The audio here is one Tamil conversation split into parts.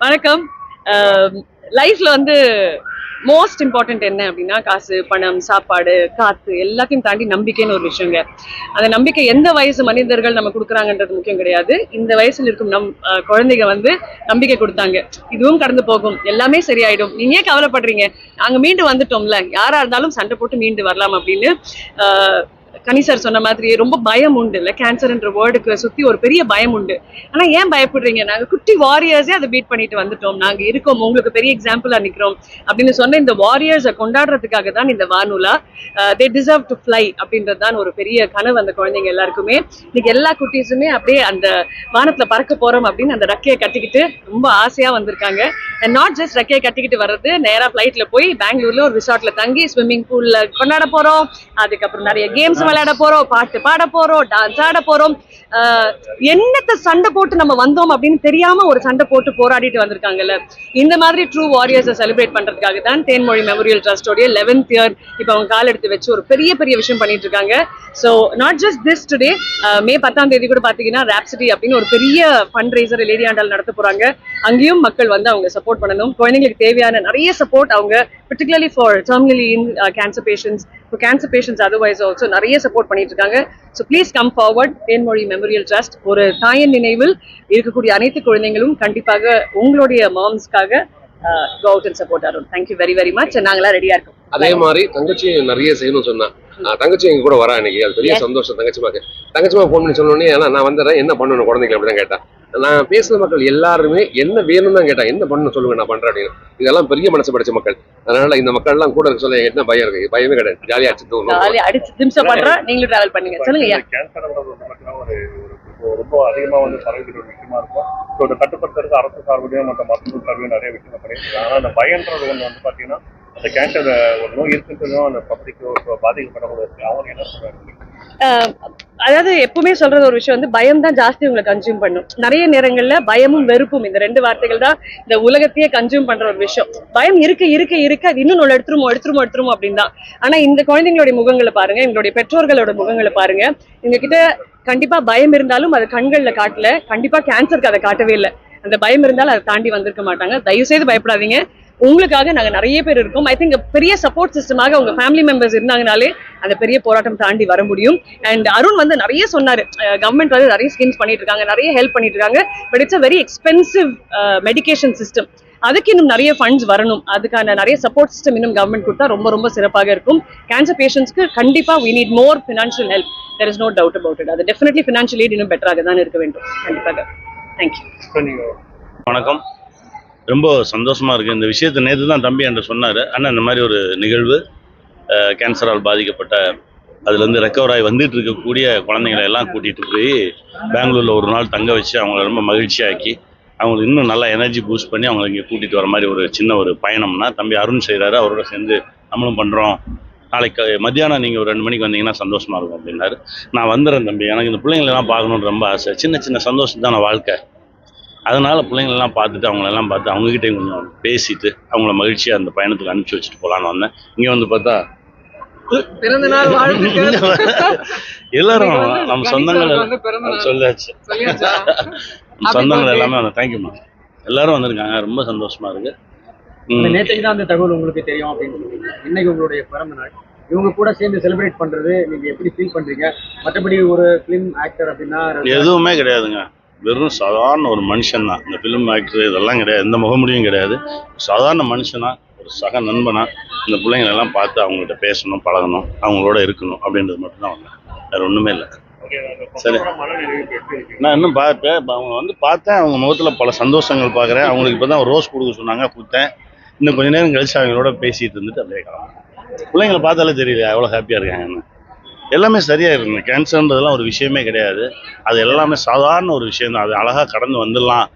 வணக்கம். லைஃப்ல வந்து மோஸ்ட் இம்பார்ட்டன்ட் என்ன அப்படின்னா காசு, பணம், சாப்பாடு, காத்து எல்லாத்தையும் தாண்டி நம்பிக்கைன்னு ஒரு விஷயங்க. அந்த நம்பிக்கை எந்த வயசு மனிதர்கள் நம்ம கொடுக்குறாங்கன்றது முக்கியம் கிடையாது. இந்த வயசுல இருக்கும் குழந்தைங்க வந்து நம்பிக்கை கொடுத்தாங்க. இதுவும் கடந்து போகும், எல்லாமே சரியாயிடும், நீங்க ஏன் கவலைப்படுறீங்க, நாங்க மீண்டு வந்துட்டோம்ல, யாரா இருந்தாலும் சண்டை போட்டு மீண்டு வரலாம் அப்படின்னு கனி சார் சொன்ன மாதிரி ரொம்ப பயம் உண்டு இல்ல, கேன்சர்ன்ற வேர்டுக்கு சுத்தி ஒரு பெரிய பயம் உண்டு. ஆனா ஏன் பயப்படுறீங்க, நாங்க குட்டி வாரியர்ஸே அதை பீட் பண்ணிட்டு வந்துட்டோம், நாங்க இருக்கோம், உங்களுக்கு பெரிய எக்ஸாம்பிளா நிக்கிறோம் அப்படின்னு சொன்ன இந்த வாரியர்ஸை கொண்டாடுறதுக்காக தான் இந்த வானுலா. தே டிசர்வ் டு ஃப்ளை அப்படின்றது தான் ஒரு பெரிய கனவு அந்த குழந்தைங்க எல்லாருக்குமே. இன்னைக்கு எல்லா குட்டீஸுமே அப்படியே அந்த வானத்துல பறக்க போறோம் அப்படின்னு அந்த ரெக்கையை கட்டிக்கிட்டு ரொம்ப ஆசையா வந்திருக்காங்க. அண்ட் நாட் ஜஸ்ட் ரெக்கையை கட்டிக்கிட்டு வர்றது, நேரா ஃபிளைட்ல போய் பெங்களூர்ல ஒரு ரிசார்ட்ல தங்கி ஸ்விம்மிங் பூல்ல கொண்டாட போறோம், அதுக்கப்புறம் நிறைய கேம்ஸ் விளையாட போறோம், பாட்டு பாட போறோம், டான்ஸ் ஆட போறோம். என்னத்த சண்டை போட்டு நம்ம வந்தோம் அப்படின்னு தெரியாம ஒரு சண்டை போட்டு போராடிட்டு வந்திருக்காங்கல்ல. இந்த மாதிரி ட்ரூ வாரியர்ஸை செலிப்ரேட் பண்றதுக்காக தான் தேன்மொழி மெமோரியல் ட்ரஸ்டோடைய 11th இயர் இப்ப அவங்க கால் எடுத்து வச்சு ஒரு பெரிய பெரிய விஷயம் பண்ணிட்டு இருக்காங்க. So not just this today, மே 10ஆம் தேதி கூட பாத்தீங்கன்னா ராப்சிடி அப்படின்னு ஒரு பெரிய ஃபண்ட் ரைசர் லேடி ஆண்டால் நடத்த போறாங்க. அங்கேயும் மக்கள் வந்து அவங்க சப்போர்ட் பண்ணணும். குழந்தைங்களுக்கு தேவையான நிறைய சப்போர்ட் அவங்க particularly for terminally in cancer patients, for cancer patients otherwise also நிறைய சப்போர்ட் பண்ணிட்டு இருக்காங்க. So please come forward. Thenmozhi memorial trust ஒரு தாயின் நினைவில் இருக்கக்கூடிய அனைத்து குழந்தைங்களும் கண்டிப்பாக உங்களுடைய மாம்ஸ்க்காக go out and support Arun. Thank you very very much. நாங்களாம் ரெடியா இருக்கோம். அதே மாதிரி தங்கச்சி நிறைய செய்யணும்னு சொன்னா தங்கச்சி எங்க கூட வரா இன்னைக்கு, அது பெரிய சந்தோஷம். தங்கச்சிமா போன் பண்ணி சொன்னோன்னே நான் வந்துடுறேன், என்ன பண்ணணும் குழந்தைங்க அப்படிதான் கேட்டா. நான் பேசுற மக்கள் எல்லாருமே என்ன வேணும்னு தான் கேட்டா, என்ன பண்ணணும் சொல்லுங்க நான் பண்றேன் அப்படின்னு. இதெல்லாம் பெரிய மனசு படைச்ச மக்கள். அதனால இந்த மக்கள் எல்லாம் கூட இருக்க சொல்ல என்ன பயம் இருக்கு, பயமே கிடையாது, ஜாலியா அடிச்சு திம்சம் பண்றோம். நீங்களும் டிராவல் பண்ணுங்க. சொல்லுங்க. ரொம்ப அதிகமா வந்து பரவிக்கிற ஒரு விஷயமா இருக்கும். ஸோ இதை கட்டுப்படுத்துறதுக்கு அரசு சார்புலையும் மற்ற மருத்துவ சார்பையும் நிறைய விஷயங்கள் பண்ணிட்டு. ஆனால் அந்த பயன்றது ஒன்று வந்து பார்த்தீங்கன்னா அந்த கேன்சர் ஒரு நோய் இருக்குன்றதும் அந்த பப்ளிக்கு பாதிக்கப்படக்கூடாது. அவங்க என்ன சொல்றாங்க, அதாவது எப்பவுமே சொல்றது ஒரு விஷயம் வந்து பயம் தான் ஜாஸ்தி உங்களை கன்சியூம் பண்ணும். நிறைய நேரங்கள்ல பயமும் வெறுப்பும் இந்த ரெண்டு வார்த்தைகள் தான் இந்த உலகத்தையே கன்சியூம் பண்ற ஒரு விஷயம். பயம் இருக்க இருக்க இருக்க அது இன்னும் எடுத்துருமோ அப்படின்னு தான். ஆனா இந்த குழந்தைங்களுடைய முகங்களை பாருங்க, எங்களுடைய பெற்றோர்களோட முகங்களை பாருங்க. எங்க கிட்ட கண்டிப்பா பயம் இருந்தாலும் அது கண்கள்ல காட்டல, கண்டிப்பா கேன்சருக்கு அதை காட்டவே இல்லை. அந்த பயம் இருந்தாலும் அதை தாண்டி வந்திருக்க மாட்டாங்க. தயவு செய்து பயப்படாதீங்க, உங்களுக்காக நாங்க நிறைய பேர் இருக்கோம். ஐ திங்க் பெரிய சப்போர்ட் சிஸ்டமாக உங்க ஃபேமிலி மெம்பர்ஸ் இருந்தாங்கனாலே அந்த பெரிய போராட்டம் தாண்டி வர முடியும். அண்ட் அருண் வந்து நிறைய சொன்னாரு, கவர்மெண்ட் வந்து நிறைய ஸ்கீம்ஸ் பண்ணிட்டு இருக்காங்க, நிறைய ஹெல்ப் பண்ணிட்டு இருக்காங்க. But it's a very expensive medication system. அதுக்கு இன்னும் நிறைய ஃபண்ட்ஸ் வரணும், அதுக்கான நிறைய சப்போர்ட் சிஸ்டம் இன்னும் கவர்மெண்ட் கொடுத்தா ரொம்ப ரொம்ப சிறப்பாக இருக்கும். கேன்சர் பேஷண்ட்ஸ்க்கு கண்டிப்பா we need more financial help. There is no doubt about it. அது டெஃபினெட்லி ஃபினான்ஷியல் எய்ட் இன்னும் பெட்டராக தான் இருக்க வேண்டும் கண்டிப்பாக. தேங்க்யூ. வணக்கம். ரொம்ப சந்தோஷமா இருக்கு இந்த விஷயத்தை. நேற்று தான் தம்பி என்கிட்ட சொன்னார், அண்ணா இந்த மாதிரி ஒரு நிகழ்வு கேன்சரால் பாதிக்கப்பட்ட அதுலேருந்து ரெக்கவர் ஆகி வந்துட்டு இருக்கக்கூடிய குழந்தைங்களை எல்லாம் கூட்டிகிட்டு போய் பெங்களூரில் ஒரு நாள் தங்க வச்சு அவங்கள ரொம்ப மகிழ்ச்சியாக்கி அவங்களுக்கு இன்னும் நல்லா எனர்ஜி பூஸ்ட் பண்ணி அவங்களை இங்கே கூட்டிகிட்டு வர மாதிரி ஒரு சின்ன ஒரு பயணம்னா தம்பி அருண் செய்கிறாரு. அவரோட சேர்ந்து நம்மளும் பண்ணுறோம். நாளைக்கு மத்தியானம் நீங்கள் ஒரு 2 மணிக்கு வந்தீங்கன்னா சந்தோஷமாக இருக்கும் அப்படின்னாரு. நான் வந்துடுறேன் தம்பி, எனக்கு இந்த பிள்ளைங்களெல்லாம் பார்க்கணுன்னு ரொம்ப ஆசை. சின்ன சின்ன சந்தோஷம் தான வாழ்க்கை. அதனால் பிள்ளைங்களெல்லாம் பார்த்துட்டு அவங்களெல்லாம் பார்த்து அவங்ககிட்டையும் கொஞ்சம் பேசிட்டு அவங்கள மகிழ்ச்சியாக அந்த பயணத்துக்கு அனுப்பிச்சி வச்சுட்டு போகலான்னு வந்தேன். இங்கே வந்து பார்த்தா எல்லாரும் நம்ம சொந்தங்கள் சொல்லியாச்சு, சொந்தங்கள் எல்லாமே வந்து தேங்க்யூமா எல்லாரும் வந்திருக்காங்க. ரொம்ப சந்தோஷமா இருக்கு. நேற்றைக்கு தான் அந்த தகவல் உங்களுக்கு தெரியும் அப்படின்னு சொல்லுவீங்க. இன்னைக்கு உங்களுடைய பிறந்த நாள், இவங்க கூட சேர்ந்து செலிப்ரேட் பண்றது நீங்க எப்படி ஃபீல் பண்றீங்க? மற்றபடி ஒரு ஃபிலிம் ஆக்டர் அப்படின்னா எதுவுமே கிடையாதுங்க, வெறும் சாதாரண ஒரு மனுஷன் தான். இந்த ஃபிலிம் ஆக்டர் இதெல்லாம் கிடையாது, எந்த முகமுடியும் கிடையாது. சாதாரண மனுஷனா, ஒரு சக நண்பனா இந்த பிள்ளைங்களெல்லாம் பார்த்து அவங்கள்ட்ட பேசணும், பழகணும், அவங்களோட இருக்கணும் அப்படின்றது மட்டும்தான் வந்தேன், வேற ஒன்றுமே இல்லை. சரி, நான் இன்னும் பார்ப்பேன். அவங்க வந்து பார்த்தேன், அவங்க முகத்தில் பல சந்தோஷங்கள் பார்க்குறேன். அவங்களுக்கு இப்போ தான் ரோஸ் கொடுக்க சொன்னாங்க, கொடுத்தேன். இன்னும் கொஞ்சம் நேரம் கழிச்சு அவங்களோட பேசிட்டு இருந்துட்டு அப்படியே கிளம்புறேன். பிள்ளைங்களை பார்த்தாலே தெரியல எவ்வளோ ஹாப்பியாக இருக்காங்கன்னு. எல்லாமே சரியாக இருக்குங்க. கேன்சர்ன்றதெல்லாம் ஒரு விஷயமே கிடையாது, அது எல்லாமே சாதாரண ஒரு விஷயம் தான். அது அழகாக கடந்து வந்துடலாம்.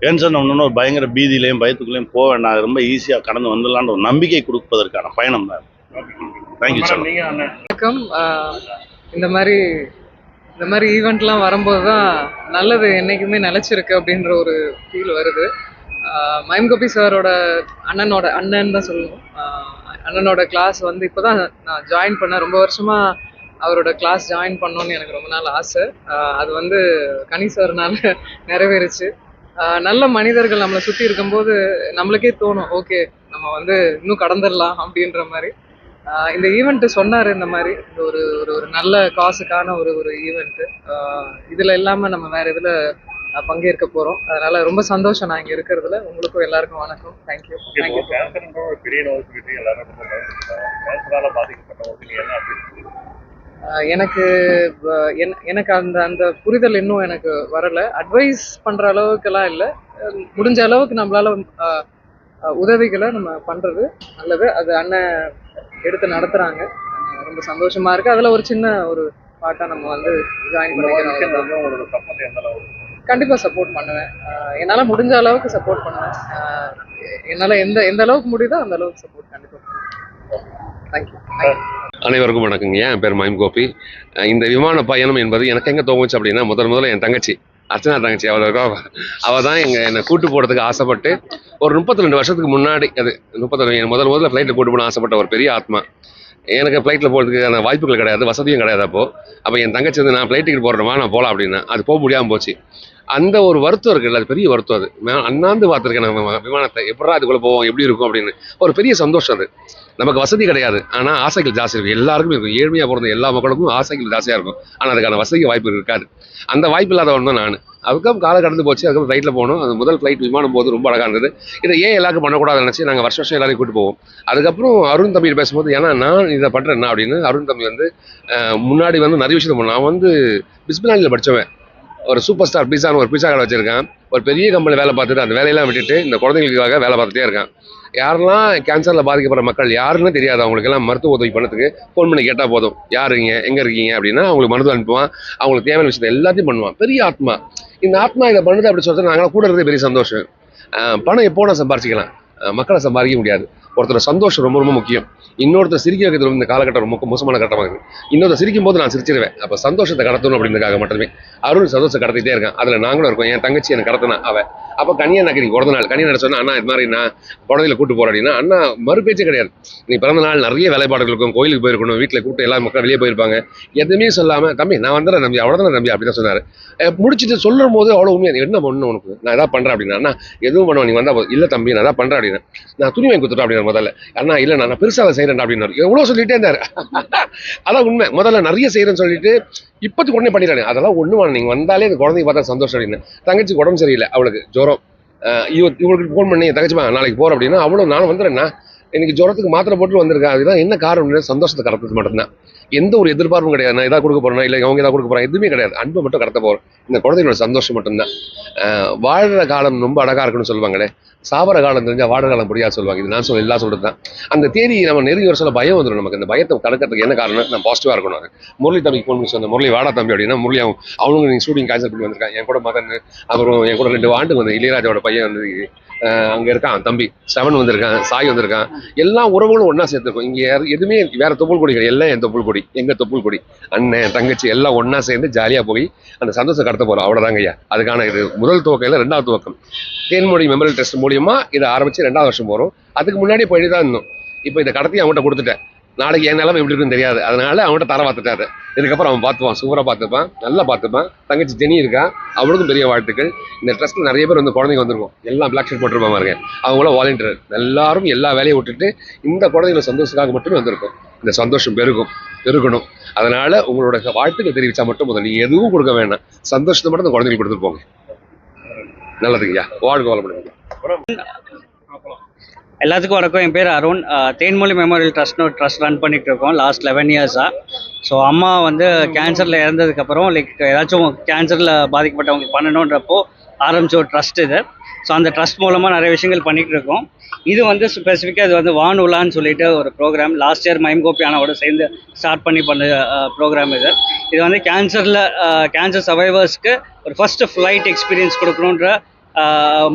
கேன்சர் ஒன்றுன்னு ஒரு பயங்கர பீதியிலையும் பயத்துக்குள்ளேயும் போக வேண்டாம், அது ரொம்ப ஈஸியாக கடந்து வந்துடலான்ற ஒரு நம்பிக்கை கொடுப்பதற்கான பயணம் தான். Thank you sir. வணக்கம். இந்த மாதிரி ஈவெண்ட்லாம் வரும்போது தான் நல்லது என்றைக்குமே நிலச்சிருக்கு அப்படின்ற ஒரு ஃபீல் வருது. மைம் கோபி சாரோட அண்ணன் தான் சொல்லணும். அண்ணனோட கிளாஸ் வந்து இப்போ தான் நான் ஜாயின் பண்ணேன். ரொம்ப வருஷமாக அவரோட கிளாஸ் ஜாயின் பண்ணணும்னு எனக்கு ரொம்ப நாள் ஆசை. அது வந்து கனி சார்னால நிறைவேறுச்சு. நல்ல மனிதர்கள் நம்மளை சுற்றி இருக்கும்போது நம்மளுக்கே தோணும், ஓகே நம்ம வந்து இன்னும் கடந்துடலாம் அப்படின்ற மாதிரி. இந்த ஈவெண்ட்டு சொன்னார், இந்த மாதிரி இந்த ஒரு ஒரு ஒரு நல்ல காசுக்கான ஒரு ஈவெண்ட்டு. இதில் இல்லாமல் நம்ம வேறு இதில் பங்கேற்க போகிறோம். அதனால் ரொம்ப சந்தோஷம் நான் இங்கே இருக்கிறதுல. உங்களுக்கும் எல்லாருக்கும் வணக்கம். தேங்க்யூ. இப்போ கேன்சர்ன்ற ஒரு பெரிய நோய் சொல்லிட்டு எல்லாரும் ரொம்ப பயந்துருக்காங்க. கேன்சரால பாதிக்கப்பட்டவங்களுக்கு நீ என்ன அப்படி எனக்கு அந்த அந்த புரிதல் இன்னும் எனக்கு வரலை. அட்வைஸ் பண்ணுற அளவுக்கெல்லாம் இல்லை. முடிஞ்ச அளவுக்கு நம்மளால உதவிகளை நம்ம பண்ணுறது நல்லது. அது அண்ணன் எடுத்து நடத்துகிறாங்க. ரொம்ப சந்தோஷமாக இருக்குது. அதில் ஒரு சின்ன ஒரு பாட்டாக நம்ம வந்து ஜாயின் பண்ணிக்கிறோம். உங்களோட சப்போர்ட் எந்த அளவு? கண்டிப்பாக சப்போர்ட் பண்ணுவேன். என்னால் முடிஞ்ச அளவுக்கு சப்போர்ட் பண்ணுவேன். என்னால் எந்த அளவுக்கு முடியுதோ அந்த அளவுக்கு சப்போர்ட் கண்டிப்பாக பண்ணுவேன். தேங்க்யூ. அனைவருக்கும் வணக்கங்க. என் பேர் மைம் கோபி. இந்த விமான பயணம் என்பது எனக்கு எங்கே தோங்குச்சு அப்படின்னா, முதல்ல என் தங்கச்சி அர்ச்சனா தங்கச்சி அவள் தான் என்னை கூட்டு போகிறதுக்கு ஆசைப்பட்டு ஒரு 32 வருஷத்துக்கு முன்னாடி, அது 32 முதல்ல ஃப்ளைட்டில் கூட்டு போகணும்னு ஆசைப்பட்ட ஒரு பெரிய ஆத்மா. எனக்கு ஃப்ளைட்டில் போகிறதுக்கான வாய்ப்புகள் கிடையாது, வசதியும் கிடையாது. அப்போ என் தங்கச்சி வந்து நான் ஃப்ளைட் டிக்கெட் போடுறேமா நான் போகலாம் அப்படின்னா அது போக முடியாமல் போச்சு. அந்த ஒரு வருத்தம் இருக்குல்ல, அது பெரிய வருத்தம். அது அண்ணாந்து பார்த்துருக்கேன் நம்ம விமானத்தை, எப்படா அதுக்குள்ளே போவோம் எப்படி இருக்கும் அப்படின்னு ஒரு பெரிய சந்தோஷம். அது நமக்கு வசதி கிடையாது, ஆனால் ஆசைகள் ஜாஸ்தி இருக்கும். எல்லாருக்கும் இருக்கும். ஏழ்மையாக பிறந்த எல்லா மக்களுக்கும் ஆசைகள் ஜாஸ்தியாக இருக்கும். ஆனால் அதுக்கான வசதி வாய்ப்பு இருக்காது. அந்த வாய்ப்பு இல்லாதவன் தான் நான். அதுக்கப்புறம் காலம் கடந்து போச்சு. அதுக்கப்புறம் ஃப்ளைட்டில் போகணும். அது முதல் ஃப்ளைட் விமானம் போது ரொம்ப அழகாக இருந்தது. இதை ஏன் எல்லாருக்கும் பண்ணக்கூடாதுன்னு நினச்சி நாங்கள் வருஷம் எல்லாரையும் கூட்டு போவோம். அதுக்கப்புறம் அருண் தம்பி பேசும்போது, ஏன்னா நான் இதை பண்ணுறேன் அப்படின்னு அருண் தம்பி வந்து முன்னாடி வந்து நிறைய விஷயத்தை நான் வந்து பிஸ்மிலானியில் படித்தவன். ஒரு சூப்பர் ஸ்டார் பீஸான்னு ஒரு பீஸா கடை வச்சிருக்கான். ஒரு பெரிய கம்பெனி வேலை பார்த்துட்டு அந்த வேலையெல்லாம் விட்டுட்டு இந்த குழந்தைங்களுக்காக வேலை பார்த்துட்டே இருக்கான். யாரெல்லாம் கேன்சரில் பாதிக்கப்படுற மக்கள் யாருன்னு தெரியாது, அவங்களுக்கெல்லாம் மருத்துவ உதவி பண்ணதுக்கு ஃபோன் பண்ணி கேட்டால் போதும், யாருங்க எங்கே இருக்கீங்க அப்படின்னா அவங்களுக்கு மருந்து அனுப்புவான். அவங்களுக்கு தேவையான விஷயத்தை எல்லாத்தையும் பண்ணுவான். பெரிய ஆத்மா. இந்த ஆத்மா இதை பண்ணுது அப்படி சொல்லிட்டு நாங்களாம் கூட இருக்கிறது பெரிய சந்தோஷம். பணம் எப்போ நான் சம்பாரிச்சிக்கலாம், மக்களை சம்பாதிக்க முடியாது. ஒருத்தர் சந்தோஷம் ரொம்ப ரொம்ப முக்கியம். இன்னொருத்தர் சிரிக்க வைக்கிறது இந்த காலகட்டம் ரொம்ப மோசமான கட்டமாக இருக்குது. இன்னொருத்தர் சிரிக்கும் போது நான் சிரிச்சிருவேன். அப்போ சந்தோஷத்தை கடத்தணும் அப்படின்றதுக்காக மட்டுமே அருள் சந்தோஷத்தை கடத்திட்டே இருக்கேன். அதில் நாங்களும் இருக்கோம். என் தங்கச்சி எனக்கு கடத்தினா அவள். அப்போ கனியா நகரி பிறந்த நாள் கனியா சொன்னா, அண்ணா இது மாதிரி நான் குழந்தையில கூட்டு போகிறேன் அப்படின்னா, அண்ணா மறுபேச்சே கிடையாது. நீ பிறந்த நாள் நிறைய வேலைப்பாடுகள் இருக்கும், கோயிலுக்கு போயிருக்கணும், வீட்டில் கூப்பிட்டு எல்லா மக்கள் வெளியே போயிருப்பாங்க, எதுவுமே சொல்லாமல் தம்பி நான் வந்துடுறேன் தம்பி, அவ்வளோதான் தம்பி அப்படி தான் சொன்னார். முடிச்சுட்டு சொல்லும் போது அவ்வளோ உண்மையாக என்ன பண்ணணும் உனக்கு, நான் எதாவது பண்ணுறேன் அப்படின்னா, அண்ணா எதுவும் பண்ணுவோம் நீ வந்தால் போதும். இல்லை தம்பி நான் எதாவது பண்ணுறேன் அப்படின்னா, நான் துணி வாங்கி கொடுத்துட்டேன் அப்படின்னு முதல்ல. அண்ணா இல்லை நான் பெருசாக அதை செய்கிறேன் அப்படின்னு எவ்வளோ சொல்லிட்டே இருந்தார். அதான் உண்மை. முதல்ல நிறைய செய்கிறேன்னு சொல்லிட்டு இப்போத்துக்கு உடனே பண்ணிடுறாங்க. அதெல்லாம் ஒன்று வேணும், நீங்கள் வந்தாலே அந்த குழந்தைக்கு பார்த்தா சந்தோஷம் அப்படின்னு. தங்கச்சிக்கு உடம்பு சரியில்லை, அவளுக்கு ஜுரம். இவங்களுக்கு ஃபோன் பண்ணி தங்கச்சிமா நாளைக்கு போகிறோம் அப்படின்னா, அவ்வளோ நானும் வந்துடுறேன்னா எனக்கு ஜுரத்துக்கு மாத்திரை போட்டு வந்திருக்கேன். அதுதான் என்ன காரணம், சந்தோஷத்தை கடத்துறது மட்டும்தான். எந்த ஒரு எதிர்பார்ப்பும் கிடையாது. நான் எதாவது கொடுக்க போறேன்னா இல்லை அவங்க எதாவது கொடுக்க போறேன், எதுவுமே கிடையாது. அன்பை மட்டும் கடத்த போகிறோம். இந்த குழந்தைங்களோட சந்தோஷம் மட்டும்தான். வாழ்கிற காலம் ரொம்ப அழகாக இருக்குன்னு சொல்லுவாங்களே, சாவர காலம் தெரிஞ்சால் வாழ காலம் புரியாது சொல்லுவாங்க. இது நான் எல்லாம் சொல்கிறது தான். அந்த தேதி நம்ம நெருங்கி வர சொல்ல பயம் வந்துடும் நமக்கு. அந்த பயத்தை கடக்கிறதுக்கு என்ன காரணம், நான் பாசிட்டிவாக இருக்கணும். முரளி தம்பிக்கு ஃபோன் பண்ணி சொன்னேன், முரளி வாடா தம்பி அப்படின்னா, முரளி அவனுங்க நீங்கள் ஷூட்டிங் கேன்சல் பண்ணி வந்திருக்கான். என் கூட மகன், அப்புறம் என் கூட 2 ஆண்டு வந்து இளையராஜாவோட பையன் வந்து அங்கே இருக்கான், தம்பி 7 வந்திருக்கான், சாய் வந்திருக்கான். எல்லா உறவுகளும் ஒன்றா சேர்த்துருக்கோம். இங்கே எதுவுமே வேற தொப்புள் கொடிகள் எல்லாம் என் தொப்புள் கொடி, எங்கள் தொப்புள் கொடி, அண்ணன் தங்கச்சி எல்லாம் ஒன்றா சேர்ந்து ஜாலியாக போய் அந்த சந்தோஷம் கடத்த போகிறோம். அவ்வளோதாங்க ஐயா. அதுக்கான இது முதல் துவக்கம் இல்லை, 2வது துவக்கம். தேன்மொழி மெமரியல் ட்ரஸ்ட் மூலியமா இதை ஆரம்பித்து 2வது வருஷம் போகிறோம். அதுக்கு முன்னாடியே போயிட்டு தான் இருந்தோம். இப்போ இதை கடத்தி அவங்கள்ட்ட கொடுத்துட்டேன். நாளைக்கு என் நிலைமை எப்படி இருக்குன்னு தெரியாது, அதனால அவன்கிட்ட தர பார்த்துட்டாரு. இதுக்கப்புறம் அவன் பார்த்துப்பான், சூப்பராக பார்த்துப்பான், நல்லா பார்த்துப்பான். தங்கச்சி ஜெனி இருக்கா, அவளுக்கும் பெரிய வாழ்த்துக்கள். இந்த ட்ரஸ்ட்டில் நிறைய பேர் வந்து குழந்தைங்க வந்திருக்கும், எல்லாம் பிளாக் ஷர்ட் போட்டுருப்பாங்க பாருங்க, அவங்களும் வாலண்டியர். எல்லாரும் எல்லா வேலையை விட்டுட்டு இந்த குழந்தைங்கள சந்தோஷத்துக்காக மட்டுமே வந்திருக்கும். இந்த சந்தோஷம் பெருகணும். அதனால உங்களோட வாழ்த்துக்கள் தெரிவித்தா மட்டும் முதல்ல நீங்கள் எதுவும் கொடுக்க வேண்டாம், சந்தோஷத்தை மட்டும் இந்த குழந்தைங்களுக்கு கொடுத்துட்டு போங்க. நல்லதுங்கய்யா, வாழ்க வளமுடன். எல்லாத்துக்கும் வணக்கம். என் பேர் அருண். தேன்மொழி மெமோரியல் ட்ரஸ்ட்னு ஒரு ட்ரஸ்ட் ரன் பண்ணிட்டு இருக்கோம் லாஸ்ட் 11 இயர்ஸாக. ஸோ அம்மா வந்து கேன்சரில் இறந்ததுக்கப்புறம் ஏதாச்சும் கேன்சரில் பாதிக்கப்பட்டவங்களுக்கு பண்ணணுன்றப்போ ஆரம்பித்த ஒரு ட்ரஸ்ட் இது. ஸோ அந்த ட்ரஸ்ட் மூலமாக நிறைய விஷயங்கள் பண்ணிகிட்டு இருக்கோம். இது வந்து ஸ்பெசிஃபிக்காக இது வந்து வானுலான்னு சொல்லிட்டு ஒரு program last year mime Gopi அண்ணாவோட சேர்ந்து ஸ்டார்ட் பண்ண ப்ரோக்ராம் இது. இது வந்து கேன்சர் சர்வைவர்ஸ்க்கு ஒரு ஃபர்ஸ்ட் ஃப்ளைட் எக்ஸ்பீரியன்ஸ் கொடுக்கணுன்ற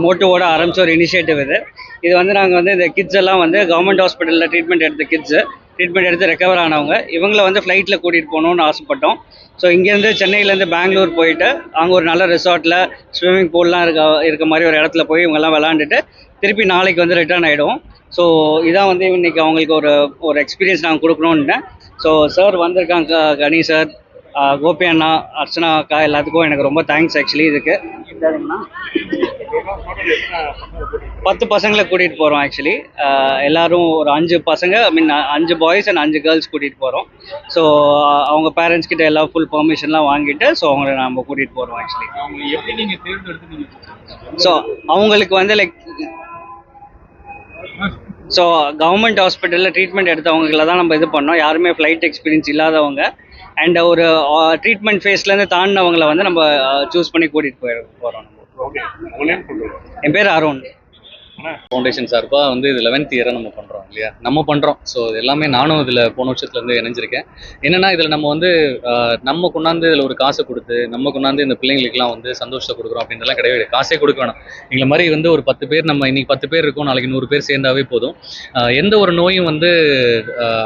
மோட்டிவோட ஆரம்பித்த ஒரு இனிஷியேட்டிவ் இது. இது வந்து நாங்கள் வந்து இந்த கிட்ஸ் எல்லாம் வந்து கவர்மெண்ட் ஹாஸ்பிட்டலில் ட்ரீட்மெண்ட் எடுத்த கிட்ஸு ட்ரீட்மெண்ட் எடுத்து ரெக்கவர் ஆனவங்க. இவங்கள வந்து ஃப்ளைட்டில் கூட்டிகிட்டு போகணுன்னு ஆசைப்பட்டோம். ஸோ இங்கேருந்து சென்னையிலேருந்து பெங்களூர் போயிட்டு அங்கே ஒரு நல்ல ரிசார்ட்டில் ஸ்விம்மிங் பூல்லாம் இருக்க மாதிரி ஒரு இடத்துல போய் இவங்கெல்லாம் விளாண்டுட்டு திருப்பி நாளைக்கு வந்து ரிட்டர்ன் ஆகிடுவோம். ஸோ இதான் வந்து இன்னைக்கு அவங்களுக்கு ஒரு எக்ஸ்பீரியன்ஸ் நாங்கள் கொடுக்கணுன்ட்டேன். ஸோ சார் வந்திருக்காங்க, கணி சார், கோபி அண்ணா, அர்ச்சனா அக்கா, எல்லாத்துக்கும் எனக்கு ரொம்ப தேங்க்ஸ் ஆக்சுவலி. இதுக்கு 10 பசங்களை கூட்டிகிட்டு போகிறோம் ஆக்சுவலி. எல்லாரும் ஒரு 5 பசங்க, ஐ மீன் 5 பாய்ஸ் அண்ட் 5 கேர்ள்ஸ் கூட்டிகிட்டு போகிறோம். ஸோ அவங்க பேரண்ட்ஸ் கிட்ட எல்லா ஃபுல் பெர்மிஷன்லாம் வாங்கிட்டு ஸோ அவங்கள நம்ம கூட்டிகிட்டு போகிறோம் ஆக்சுவலி. எப்படி நீங்க தேர்ந்தெடுத்து ஸோ அவங்களுக்கு வந்து லைக் ஸோ கவர்மெண்ட் ஹாஸ்பிட்டலில் ட்ரீட்மெண்ட் எடுத்தவங்கள தான் நம்ம இது பண்ணோம். யாருமே ஃப்ளைட் எக்ஸ்பீரியன்ஸ் இல்லாதவங்க அண்ட் ஒரு ட்ரீட்மெண்ட் ஃபேஸ்லேருந்து தாண்டினவங்களை வந்து நம்ம சூஸ் பண்ணி கூட்டிகிட்டு போகிறோம். ஓகே, உங்க நேம் சொல்லுங்க. என் பேர் அருண். ஃபவுண்டேஷன் சார்பாக வந்து இது 11th இயரை நம்ம பண்ணுறோம் இல்லையா, நம்ம பண்ணுறோம். ஸோ இது எல்லாமே நானும் இதில் போன வருஷத்துலேருந்து இணைஞ்சிருக்கேன். என்னென்னா இதில் நம்ம வந்து நம்ம கொண்டாந்து இதில் ஒரு காசை கொடுத்து நம்ம கொண்டாந்து இந்த பிள்ளைங்களுக்குலாம் வந்து சந்தோஷத்தை கொடுக்குறோம் அப்படின்றலாம் கிடையாது. காசே கொடுக்க வேணாம். எங்களை மாதிரி வந்து ஒரு 10 பேர், நம்ம இன்னைக்கு 10 பேர் இருக்கோம், நாளைக்கு 100 பேர் சேர்ந்தாவே போதும். எந்த ஒரு நோயும் வந்து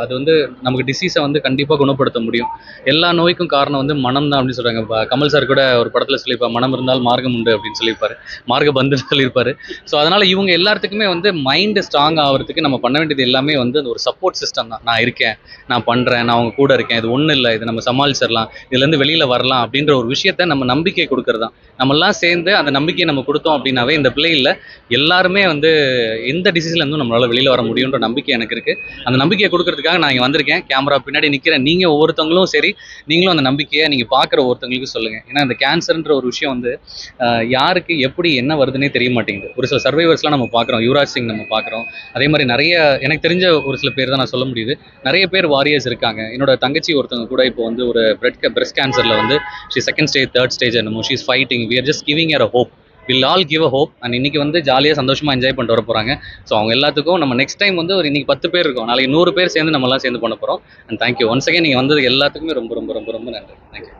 அது வந்து நமக்கு டிசீஸை வந்து கண்டிப்பாக குணப்படுத்த முடியும். எல்லா நோய்க்கும் காரணம் வந்து மனம் தான் அப்படின்னு சொல்கிறாங்க. கமல் சார் கூட ஒரு படத்தில் சொல்லியிருப்பார், மனம் இருந்தால் மார்க்கம் உண்டு அப்படின்னு சொல்லியிருப்பார், மார்க்க பந்து சொல்லியிருப்பார். ஸோ அதனால் இவங்க எல்லாத்துக்குமே வந்து மைண்டு ஸ்ட்ராங் ஆகிறதுக்கு நம்ம பண்ண வேண்டியது எல்லாமே வந்து ஒரு சப்போர்ட் சிஸ்டம் தான். நான் இருக்கேன், நான் பண்ணுறேன், நான் அவங்க கூட இருக்கேன், இது ஒன்றும் இல்லை, இதை நம்ம சமாளிச்சிடலாம், இதுலேருந்து வெளியில் வரலாம் அப்படின்ற ஒரு விஷயத்த நம்ம நம்பிக்கை கொடுக்கறது தான். நம்மளாம் சேர்ந்து அந்த நம்பிக்கையை நம்ம கொடுத்தோம் அப்படின்னாவே இந்த பிள்ளைகளில் எல்லாருமே வந்து எந்த டிசீஸ்லேருந்தும் நம்மளால் வெளியில் வர முடியுன்ற நம்பிக்கை எனக்கு இருக்குது. அந்த நம்பிக்கையை கொடுக்கறதுக்காக நான் இங்கே வந்திருக்கேன், கேமரா பின்னாடி நிற்கிறேன். நீங்கள் ஒவ்வொருத்தவங்களும் சரி, நீங்களும் அந்த நம்பிக்கையை நீங்கள் பார்க்குற ஒவ்வொருத்தவங்களுக்கும் சொல்லுங்கள். ஏன்னா இந்த கேன்சர்ன்ற ஒரு விஷயம் வந்து யாருக்கு எப்படி என்ன வருதுன்னே தெரிய மாட்டேங்குது. ஒரு சில சர்வைவர்ஸ்லாம் நம்ம பார்க்குறோம், யுவராஜ் சிங் நம்ம பார்க்குறோம். அதே மாதிரி நிறைய எனக்கு தெரிஞ்ச ஒரு சில பேர் தான் நான் சொல்ல முடியுது. நிறைய பேர் வாரியர்ஸ் இருக்காங்க. என்னோட தங்கச்சி ஒருத்தவங்க கூட இப்போ வந்து ஒரு பிரெஸ்ட் கேன்சரில் வந்து she 2nd stage 3rd stage என்னமோ she is fighting. We are just giving her a hope. Will all give a hope. And இன்னைக்கு வந்து ஜாலியாக சந்தோஷமாக என்ஜாய் பண்ணிட்டு வர போகிறாங்க. ஸோ அவங்க எல்லாத்துக்கும் நம்ம நெக்ஸ்ட் டைம் வந்து ஒரு இன்னைக்கு 10 பேர் இருக்கோம், நாளைக்கு 100 பேர் சேர்ந்து நம்மலாம் சேர்ந்து பண்ண போகிறோம். And thank you once again. நீங்கள் வந்தது எல்லாத்துக்குமே ரொம்ப ரொம்ப ரொம்ப ரொம்ப நன்றி. தேங்க்யூ.